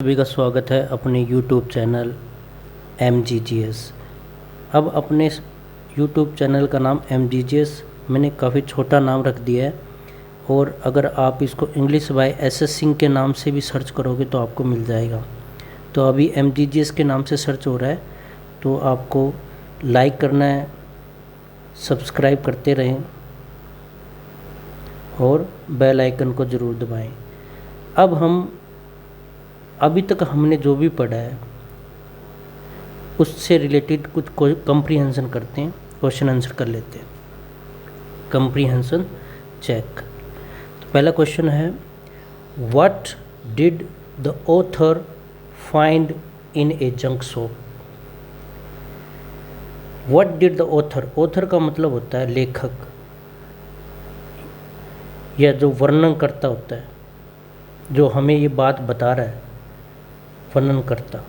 सभी का स्वागत है अपने YouTube चैनल MGGS। अब अपने YouTube चैनल का नाम MGGS मैंने काफ़ी छोटा नाम रख दिया है, और अगर आप इसको इंग्लिश बाय SS सिंह के नाम से भी सर्च करोगे तो आपको मिल जाएगा। तो अभी MGGS के नाम से सर्च हो रहा है, तो आपको लाइक करना है, सब्सक्राइब करते रहें और बेल आइकन को ज़रूर दबाएं। अब हम अभी तक हमने जो भी पढ़ा है उससे रिलेटेड कुछ कंप्रीहेंशन करते हैं, क्वेश्चन आंसर कर लेते हैं। Comprehension check. तो पहला क्वेश्चन है, what did the author find in a junk shop. What did the author, author का मतलब होता है लेखक या जो वर्णन करता होता है, जो हमें ये बात बता रहा है, वर्णन करता,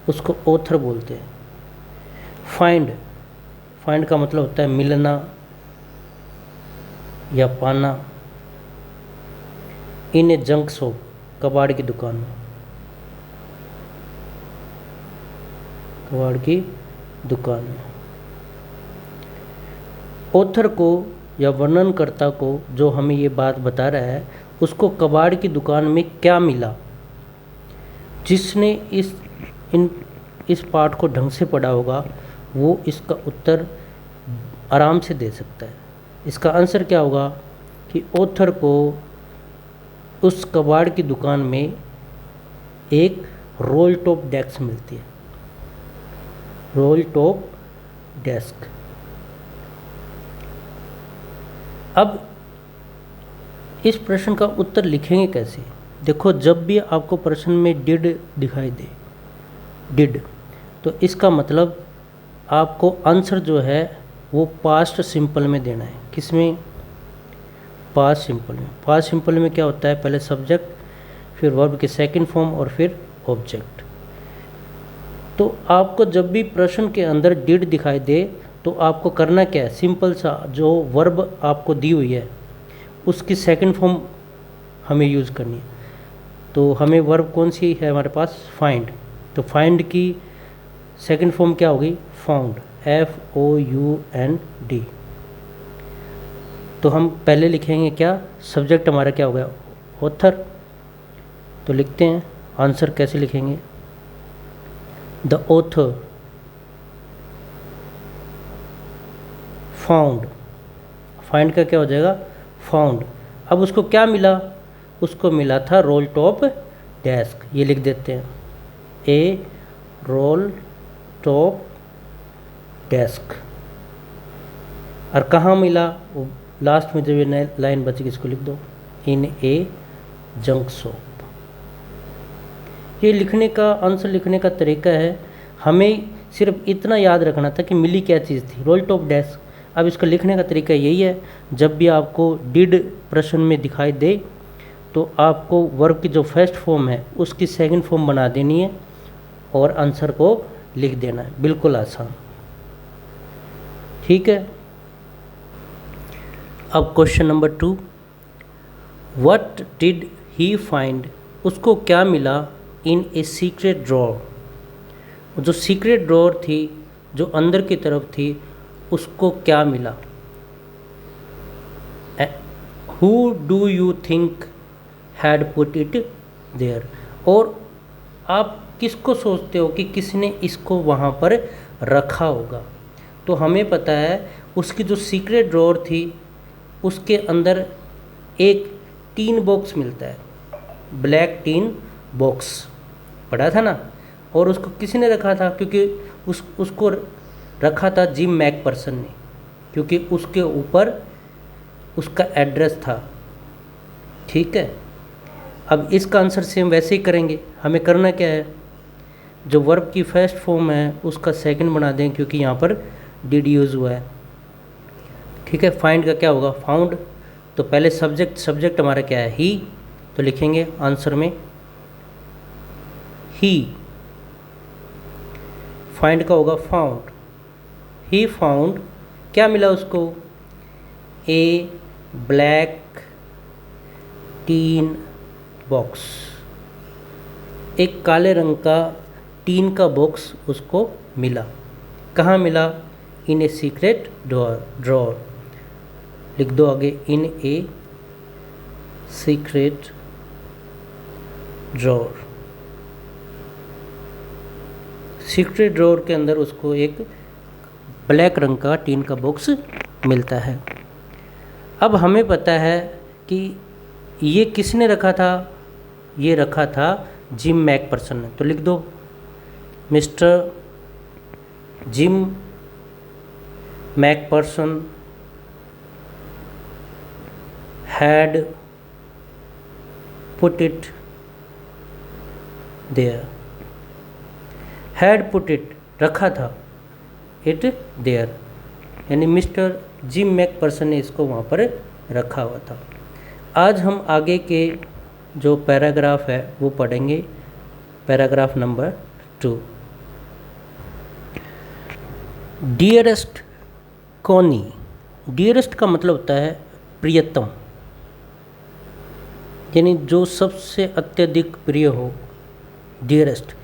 उसको ऑथर बोलते हैं। फाइंड, फाइंड का मतलब होता है मिलना या पाना। इन ए जंक शॉप, कबाड़ की दुकान में, कबाड़ की दुकान में। ऑथर को या वर्णनकर्ता को जो हमें ये बात बता रहा है, उसको कबाड़ की दुकान में क्या मिला। जिसने इस पाठ को ढंग से पढ़ा होगा वो इसका उत्तर आराम से दे सकता है। इसका आंसर क्या होगा कि ऑथर को उस कबाड़ की दुकान में एक रोल टॉप डेस्क मिलती है। Role top desk. अब इस प्रश्न का उत्तर लिखेंगे कैसे। देखो, जब भी आपको प्रश्न में डिड दिखाई दे, डिड, तो इसका मतलब आपको आंसर जो है वो पास्ट सिंपल में देना है। किसमें? पास्ट सिंपल में। पास्ट सिंपल में क्या होता है, पहले सब्जेक्ट, फिर वर्ब के सेकंड फॉर्म और फिर ऑब्जेक्ट। तो आपको जब भी प्रश्न के अंदर डिड दिखाई दे तो आपको करना क्या है, सिंपल सा जो वर्ब आपको दी हुई है उसकी सेकंड फॉर्म हमें यूज़ करनी है। तो हमें वर्ब कौन सी है हमारे पास, फाइंड। तो फाइंड की सेकंड फॉर्म क्या होगी, फाउंड, FOUND। तो हम पहले लिखेंगे क्या, सब्जेक्ट हमारा क्या हो गया, ऑथर। तो लिखते हैं आंसर कैसे लिखेंगे, द ऑथर फाउंड। फाइंड का क्या हो जाएगा, फाउंड। अब उसको क्या मिला, उसको मिला था रोल टॉप डेस्क। ये लिख देते हैं, ए रोल टॉप डेस्क। और कहाँ मिला, वो लास्ट में जब ये लाइन बचेगी इसको लिख दो, इन ए जंक शॉप। ये लिखने का, आंसर लिखने का तरीका है। हमें सिर्फ इतना याद रखना था कि मिली क्या चीज़ थी, रोल टॉप डेस्क। अब इसका लिखने का तरीका यही है, जब भी आपको डिड प्रश्न में दिखाई दे तो आपको वर्ब की जो फर्स्ट फॉर्म है उसकी सेकंड फॉर्म बना देनी है और आंसर को लिख देना है। बिल्कुल आसान, ठीक है। अब question number 2, what did he find, उसको क्या मिला इन ए सीक्रेट ड्रॉर। जो सीक्रेट ड्रॉर थी, जो अंदर की तरफ थी, उसको क्या मिला। Who do you think had put it there. और आप किसको सोचते हो कि किसने इसको वहाँ पर रखा होगा। तो हमें पता है उसकी जो सीक्रेट ड्रॉर थी उसके अंदर एक टीन बॉक्स मिलता है, ब्लैक टीन बॉक्स, पढ़ा था ना। और उसको किसने रखा था, क्योंकि उसको रखा था जिम मैकपर्सन ने, क्योंकि उसके ऊपर उसका एड्रेस था, ठीक है। अब इसका आंसर सेम वैसे ही करेंगे। हमें करना क्या है, जो वर्ब की फर्स्ट फॉर्म है उसका सेकंड बना दें, क्योंकि यहाँ पर डिड यूज़ हुआ है, ठीक है। फाइंड का क्या होगा, फाउंड। तो पहले सब्जेक्ट हमारा क्या है, ही। तो लिखेंगे आंसर में ही। फाइंड का होगा फाउंड। ही फाउंड, क्या मिला उसको, ए ब्लैक टीन बॉक्स। एक काले रंग का टीन का बॉक्स उसको मिला। कहाँ मिला? In a secret drawer. लिख दो आगे, in a secret drawer. Secret drawer के अंदर उसको एक ब्लैक रंग का टीन का बॉक्स मिलता है। अब हमें पता है कि ये किसने रखा था? ये रखा था जिम मैकपर्सन ने। तो लिख दो, mister Jim McPherson had put it there, had put it रखा था, it there, यानी मिस्टर जिम मैकपर्सन ने इसको वहाँ पर रखा हुआ था। आज हम आगे के जो पैराग्राफ है वो पढ़ेंगे। Paragraph number 2। Dearest Connie. Dearest का मतलब होता है प्रियतम, यानी जो सबसे अत्यधिक प्रिय हो, डियरेस्ट।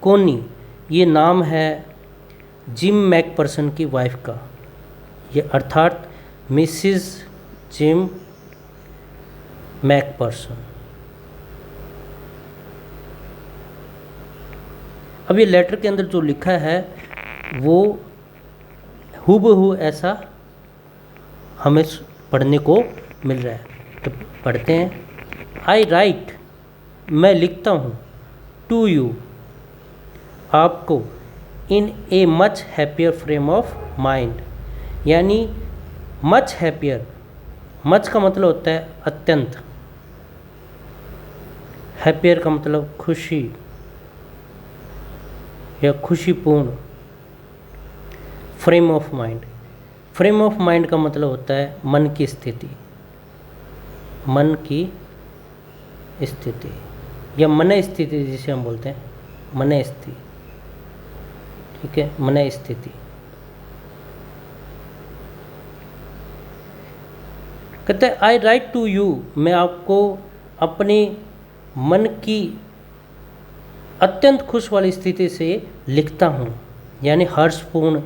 कॉनी ये नाम है जिम मैकपर्सन की वाइफ का, ये अर्थात मिसिस जिम मैकपर्सन। अब ये लेटर के अंदर जो लिखा है वो हूबहू ऐसा हमें पढ़ने को मिल रहा है। तो पढ़ते हैं। आई राइट, मैं लिखता हूँ, टू यू, आपको, in a much happier frame of mind, यानी मच हैप्पियर। मच का मतलब होता है अत्यंत, हैप्पियर का मतलब खुशी या खुशीपूर्ण। Frame of mind, frame of mind का मतलब होता है मन की स्थिति, मन की स्थिति या मन स्थिति जिसे हम बोलते हैं, मन स्थिति। ठीक है, मन स्थिति। कहते हैं आई राइट टू यू, मैं आपको अपनी मन की अत्यंत खुश वाली स्थिति से लिखता हूँ, यानी हर्षपूर्ण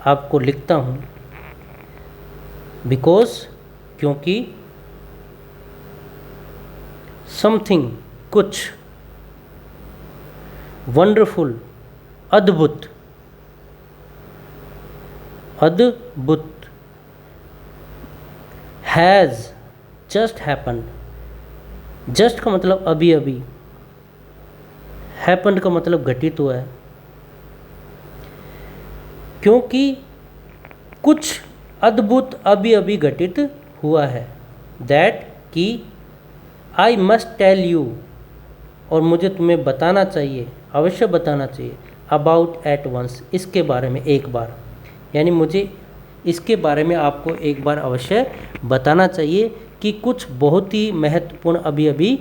आपको लिखता हूँ। बिकॉज, क्योंकि, समथिंग कुछ, वंडरफुल अद्भुत, अद्भुत, हैज़ जस्ट हैपन्ड, जस्ट का मतलब अभी अभी, हैपन्ड का मतलब घटित हुआ है। क्योंकि कुछ अद्भुत अभी अभी घटित हुआ है, दैट कि आई मस्ट टेल यू, और मुझे तुम्हें बताना चाहिए, अवश्य बताना चाहिए, अबाउट एट वंस, इसके बारे में एक बार, यानी मुझे इसके बारे में आपको एक बार अवश्य बताना चाहिए कि कुछ बहुत ही महत्वपूर्ण अभी अभी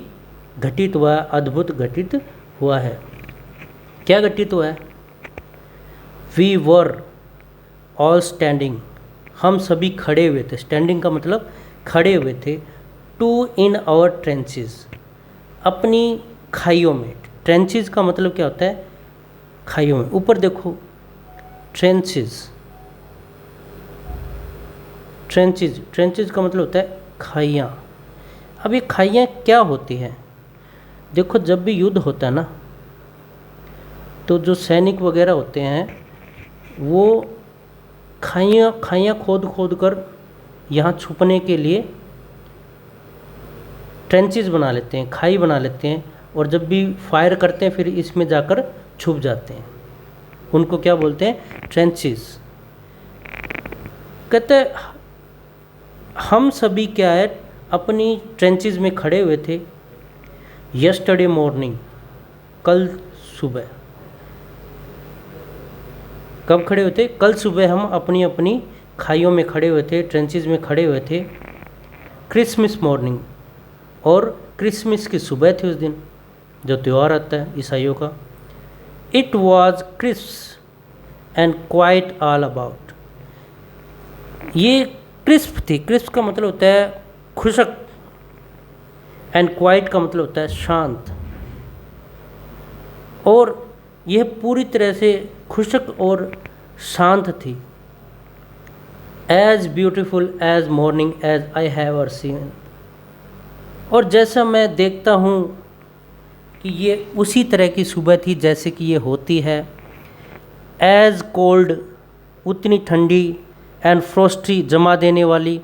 घटित हुआ, अद्भुत घटित हुआ है। क्या घटित हुआ है? वी वर ऑल स्टैंडिंग, हम सभी खड़े हुए थे। स्टैंडिंग का मतलब खड़े हुए थे। टू इन आवर ट्रेंचेस, अपनी खाइयों में। ट्रेंचेस का मतलब क्या होता है? खाइयों में। ऊपर देखो, ट्रेंचेस, ट्रेंचेस, ट्रेंचेस का मतलब होता है खाइयाँ। अब ये खाइयाँ क्या होती हैं? देखो, जब भी युद्ध होता है ना, तो जो सैनिक वगैरह होते हैं वो खाइयाँ खोद खोद कर यहाँ छुपने के लिए ट्रेंचेस बना लेते हैं, खाई बना लेते हैं, और जब भी फायर करते हैं फिर इसमें जाकर छुप जाते हैं। उनको क्या बोलते हैं? ट्रेंचेस। कहते हैं हम सभी क्या है, अपनी ट्रेंचेस में खड़े हुए थे। यस्टरडे मॉर्निंग, कल सुबह। कब खड़े हुए थे? कल सुबह हम अपनी अपनी खाइयों में खड़े हुए थे, ट्रेंचेस में खड़े हुए थे। क्रिसमस मॉर्निंग, और क्रिसमस की सुबह थी उस दिन, जो त्यौहार आता है ईसाइयों का। It was crisp and quite all about, ये क्रिस्प थी। क्रिस्प का मतलब होता है खुशक, एंड क्वाइट का मतलब होता है शांत। और यह पूरी तरह से खुशक और शांत थी। As beautiful as morning as I have ever seen. और जैसा मैं देखता हूँ कि ये उसी तरह की सुबह थी जैसे कि ये होती है। एज कोल्ड, उतनी ठंडी, एंड फ्रोस्टी, जमा देने वाली,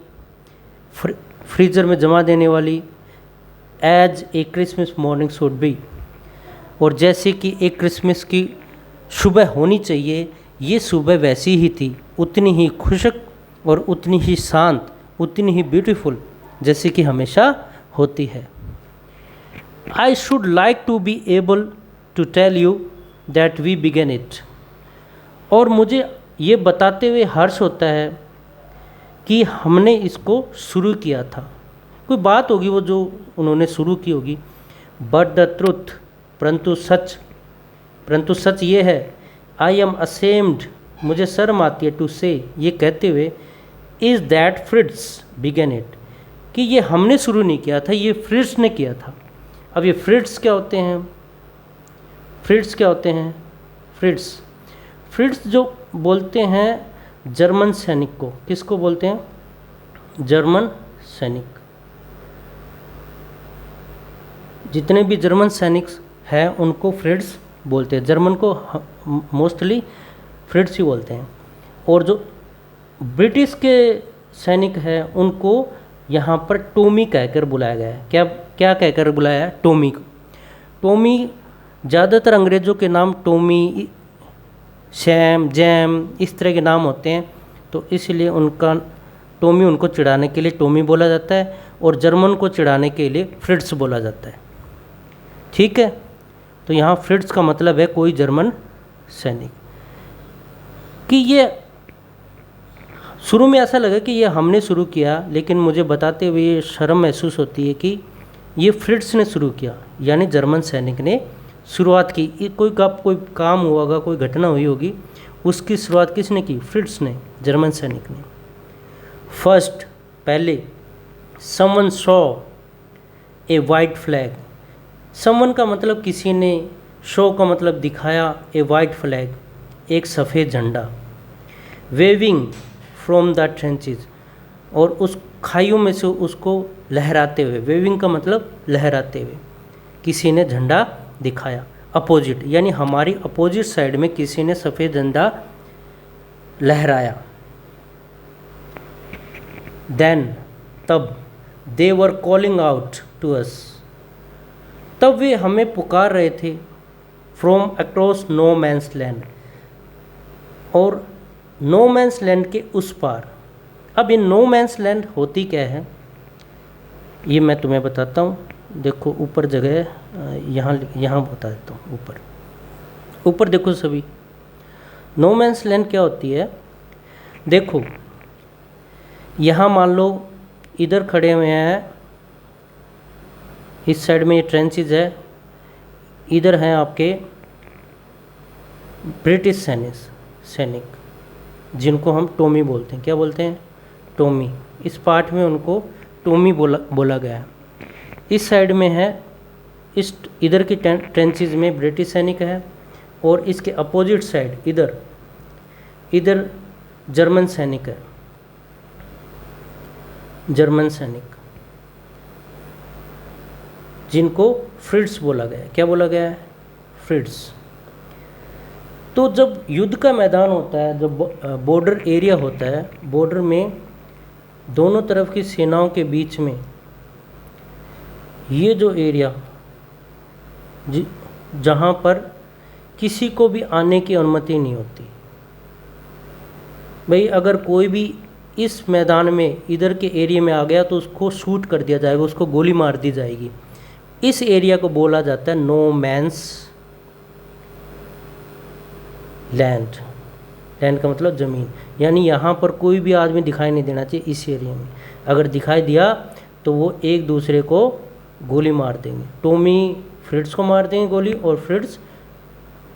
फ्रीज़र में जमा देने वाली, as a Christmas morning should be. और जैसे कि एक क्रिसमस की सुबह होनी चाहिए, ये सुबह वैसी ही थी, उतनी ही खुशक और उतनी ही शांत, उतनी ही ब्यूटीफुल जैसे कि हमेशा होती है। I should like to be able to tell you that we began it. और मुझे ये बताते हुए हर्ष होता है कि हमने इसको शुरू किया था। कोई बात होगी वो जो उन्होंने शुरू की होगी। बट द ट्रुथ, परंतु सच ये है, आई एम असेम्ड, मुझे शर्म आती है, टू से, ये कहते हुए, is that Fritz began it, कि ये हमने शुरू नहीं किया था, ये फ्रिट्स ने किया था। अब ये फ्रिट्स क्या होते हैं? फ्रिट्स जो बोलते हैं जर्मन सैनिक को। किसको बोलते हैं? जर्मन सैनिक। जितने भी जर्मन सैनिक हैं उनको फ्रिट्स बोलते हैं। जर्मन को मोस्टली फ्रिट्स ही बोलते हैं। और जो ब्रिटिश के सैनिक हैं उनको यहाँ पर टॉमी कहकर बुलाया गया है। क्या कहकर बुलाया है? टॉमी। ज़्यादातर अंग्रेज़ों के नाम टॉमी, सैम, जैम, इस तरह के नाम होते हैं, तो इसलिए उनका टॉमी, उनको चिढ़ाने के लिए टॉमी बोला जाता है, और जर्मन को चिढ़ाने के लिए फ्रिट्स बोला जाता है। ठीक है, तो यहाँ फ्रिट्स का मतलब है कोई जर्मन सैनिक। कि ये शुरू में ऐसा लगा कि ये हमने शुरू किया, लेकिन मुझे बताते हुए ये शर्म महसूस होती है कि ये फ्रिट्स ने शुरू किया, यानी जर्मन सैनिक ने शुरुआत की। ये कोई काम हुआ होगा, कोई घटना हुई होगी, उसकी शुरुआत किसने की? फ्रिट्स ने, जर्मन सैनिक ने। फर्स्ट, पहले, someone saw a white flag. Someone का मतलब किसी ने, शो का मतलब दिखाया, ए वाइट फ्लैग, एक सफ़ेद झंडा, वेविंग फ्रॉम द ट्रेंचेस, और उस खाइयों में से उसको लहराते हुए। वेविंग का मतलब लहराते हुए, किसी ने झंडा दिखाया। अपोजिट, यानी हमारी अपोजिट साइड में किसी ने सफ़ेद झंडा लहराया। देन, तब, they were calling out to us, तब वे हमें पुकार रहे थे, from across no man's land, और नो मैंस लैंड के उस पार। अब ये नो मैंस लैंड होती क्या है, ये मैं तुम्हें बताता हूँ। देखो ऊपर जगह है, यहाँ बता देता हूँ। ऊपर देखो सभी, नो मैंस लैंड क्या होती है। देखो यहाँ मान लो इधर खड़े हुए हैं, इस साइड में ये ट्रेंचेज है, इधर हैं आपके ब्रिटिश सैनिक जिनको हम टॉमी बोलते हैं। क्या बोलते हैं? टॉमी। इस पार्ट में उनको टॉमी बोला गया है। इस साइड में है, इधर की ट्रेंचेज में ब्रिटिश सैनिक है, और इसके अपोजिट साइड इधर जर्मन सैनिक है। जर्मन सैनिक जिनको फ्रिट्स बोला गया है। क्या बोला गया है? फ्रिट्स। तो जब युद्ध का मैदान होता है, जब बॉर्डर एरिया होता है, बॉर्डर में दोनों तरफ की सेनाओं के बीच में ये जो एरिया जहाँ पर किसी को भी आने की अनुमति नहीं होती। भाई अगर कोई भी इस मैदान में इधर के एरिया में आ गया तो उसको शूट कर दिया जाएगा, उसको गोली मार दी जाएगी। इस एरिया को बोला जाता है नो मैंस लैंड। लैंड का मतलब ज़मीन, यानी यहाँ पर कोई भी आदमी दिखाई नहीं देना चाहिए इस एरिया में। अगर दिखाई दिया तो वो एक दूसरे को गोली मार देंगे। टॉमी फ्रिट्स को मार देंगे गोली, और फ्रिट्स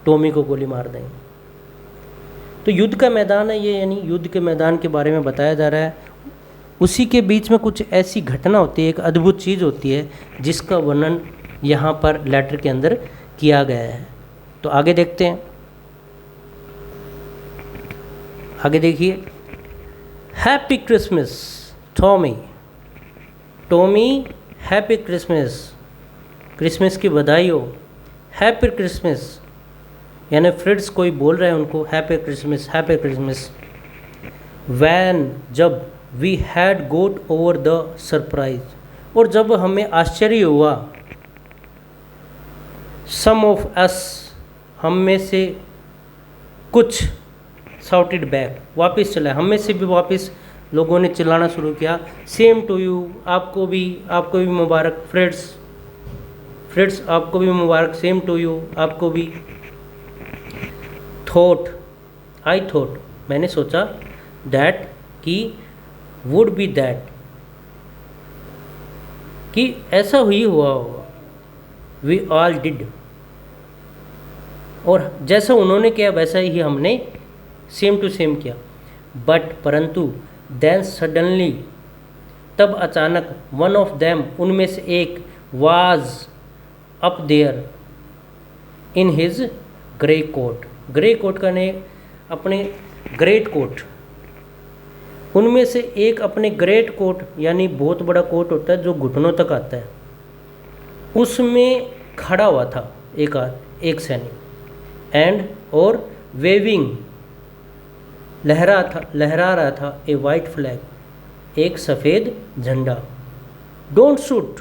टॉमी को गोली मार देंगे। तो युद्ध का मैदान है ये, यानी युद्ध के मैदान के बारे में बताया जा रहा है। उसी के बीच में कुछ ऐसी घटना होती है, एक अद्भुत चीज़ होती है जिसका वर्णन यहाँ पर लेटर के अंदर किया गया है। तो आगे देखते हैं, आगे देखिए। Happy Christmas Tommy, Tommy happy Christmas, Christmas की बधाई हो। हैप्पी क्रिसमस यानी फ्रेंड्स कोई बोल रहा है उनको happy Christmas, happy Christmas. When जब we had got over the surprise, और जब हमें आश्चर्य हुआ, सम ऑफ अस हम में से कुछ, शाउटेड बैक वापस चला, हम में से भी वापस लोगों ने चिल्लाना शुरू किया, सेम टू यू, आपको भी मुबारक फ्रेंड्स, फ्रेंड्स आपको भी मुबारक, सेम टू यू, आपको भी। थॉट, आई थॉट, मैंने सोचा, दैट कि, वुड बी दैट कि ऐसा ही हुआ होगा, वी ऑल डिड, और जैसा उन्होंने किया वैसा ही हमने सेम टू सेम किया। बट परंतु, देन सडनली, तब अचानक, वन ऑफ देम, उनमें से एक, was up there in his grey coat, grey coat का ने अपने ग्रेट कोट, उनमें से एक अपने ग्रेट कोट यानी बहुत बड़ा कोट होता है जो घुटनों तक आता है, उसमें खड़ा हुआ था एक सैनिक, एंड और वेविंग, लहरा रहा था ए वाइट फ्लैग, एक सफ़ेद झंडा। डोंट शूट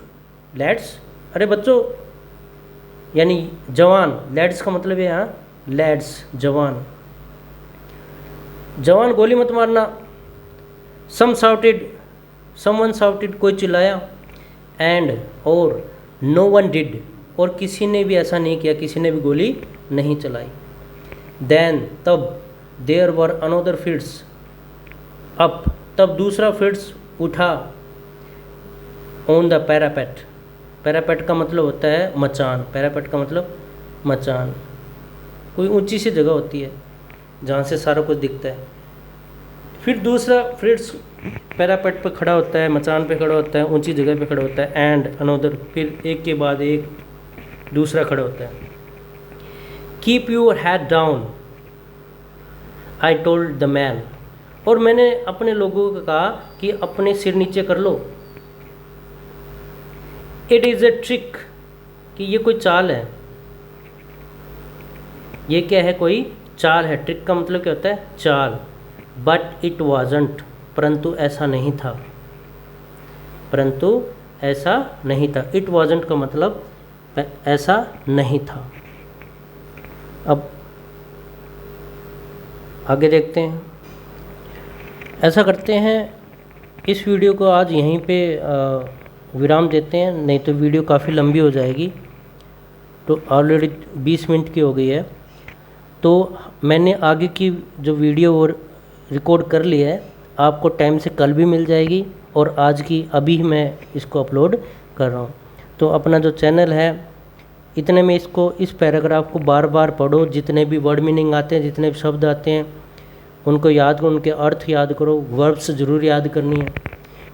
लेट्स, अरे बच्चों यानी जवान, लेट्स का मतलब है यहाँ लेट्स, जवान, जवान गोली मत मारना। समवन शाउटेड, कोई चिल्लाया, एंड और नो वन डिड, और किसी ने भी ऐसा नहीं किया, किसी ने भी गोली नहीं चलाई। देन तब, there were another Fritz up, तब दूसरा फिट्स उठा, ऑन द पैरापेट, पैरापेट का मतलब होता है मचान, पैरापेट का मतलब मचान, कोई ऊंची सी जगह होती है जहाँ से सारा कुछ दिखता है। फिर दूसरा फिट्स पैरापेट पे खड़ा होता है, मचान पे खड़ा होता है, ऊंची जगह पे खड़ा होता है, एंड अनदर, फिर एक के बाद एक दूसरा खड़ा होता है। Keep your head down, I told the man, और मैंने अपने लोगों को कहा कि अपने सिर नीचे कर लो। इट इज़ ए ट्रिक, कि ये कोई चाल है, ये क्या है, कोई चाल है। ट्रिक का मतलब क्या होता है, चाल। बट इट वाजंट, परंतु ऐसा नहीं था, परंतु ऐसा नहीं था। इट वाजंट का मतलब ऐसा नहीं था। अब आगे देखते हैं। ऐसा करते हैं, इस वीडियो को आज यहीं पे विराम देते हैं, नहीं तो वीडियो काफ़ी लंबी हो जाएगी। तो ऑलरेडी 20 मिनट की हो गई है, तो मैंने आगे की जो वीडियो वो रिकॉर्ड कर ली है, आपको टाइम से कल भी मिल जाएगी, और आज की अभी मैं इसको अपलोड कर रहा हूँ। तो अपना जो चैनल है, इतने में इसको, इस पैराग्राफ को बार बार पढ़ो, जितने भी वर्ड मीनिंग आते हैं, जितने भी शब्द आते हैं उनको याद करो, उनके अर्थ याद करो, वर्ब्स ज़रूर याद करनी है।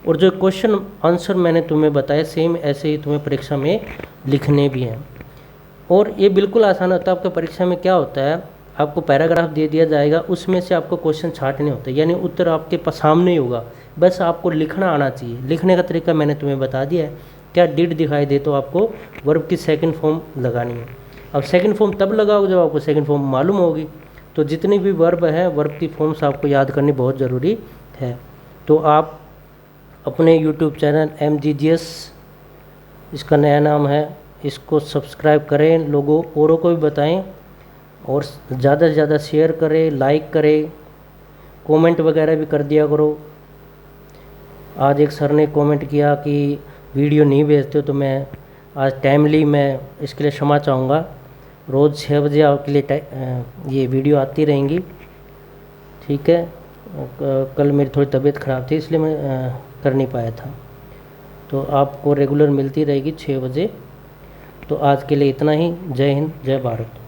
और जो क्वेश्चन आंसर मैंने तुम्हें बताया सेम ऐसे ही तुम्हें परीक्षा में लिखने भी हैं। और ये बिल्कुल आसान होता है। आपका परीक्षा में क्या होता है, आपको पैराग्राफ दे दिया जाएगा, उसमें से आपको क्वेश्चन छांटने होते हैं, यानी उत्तर आपके सामने ही होगा, बस आपको लिखना आना चाहिए। लिखने का तरीका मैंने तुम्हें बता दिया है। क्या डिड दिखाई दे तो आपको वर्ब की सेकंड फॉर्म लगानी है। अब सेकंड फॉर्म तब लगाओ जब आपको सेकंड फॉर्म मालूम होगी। तो जितनी भी वर्ब है, वर्ब की फॉर्म्स आपको याद करनी बहुत ज़रूरी है। तो आप अपने यूट्यूब चैनल MGGS, इसका नया नाम है, इसको सब्सक्राइब करें, लोगों औरों को भी बताएं, और ज़्यादा से ज़्यादा शेयर करें, लाइक करें, कमेंट वगैरह भी कर दिया करो। आज एक सर ने कमेंट किया कि वीडियो नहीं भेजते हो, तो मैं आज टाइमली मैं इसके लिए क्षमा चाहूँगा। रोज़ 6 बजे आपके लिए ये वीडियो आती रहेंगी, ठीक है। कल मेरी थोड़ी तबीयत ख़राब थी, इसलिए मैं कर नहीं पाया था। तो आपको रेगुलर मिलती रहेगी 6 बजे। तो आज के लिए इतना ही। जय हिंद, जय भारत।